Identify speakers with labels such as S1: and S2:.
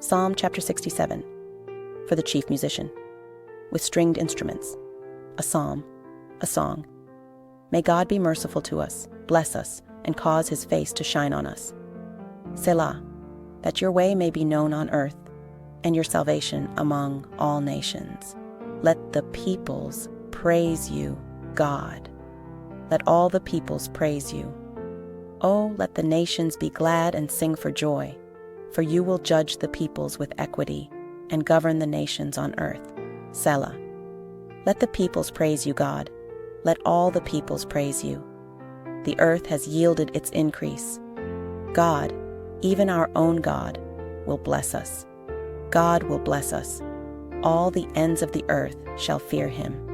S1: Psalm chapter 67, for the chief musician, with stringed instruments, a psalm, a song. May God be merciful to us, bless us, and cause his face to shine on us. Selah, that your way may be known on earth, and your salvation among all nations. Let the peoples praise you, God. Let all the peoples praise you. Oh, let the nations be glad and sing for joy, for you will judge the peoples with equity and govern the nations on earth. Selah. Let the peoples praise you, God. Let all the peoples praise you. The earth has yielded its increase. God, even our own God, will bless us. God will bless us. All the ends of the earth shall fear him.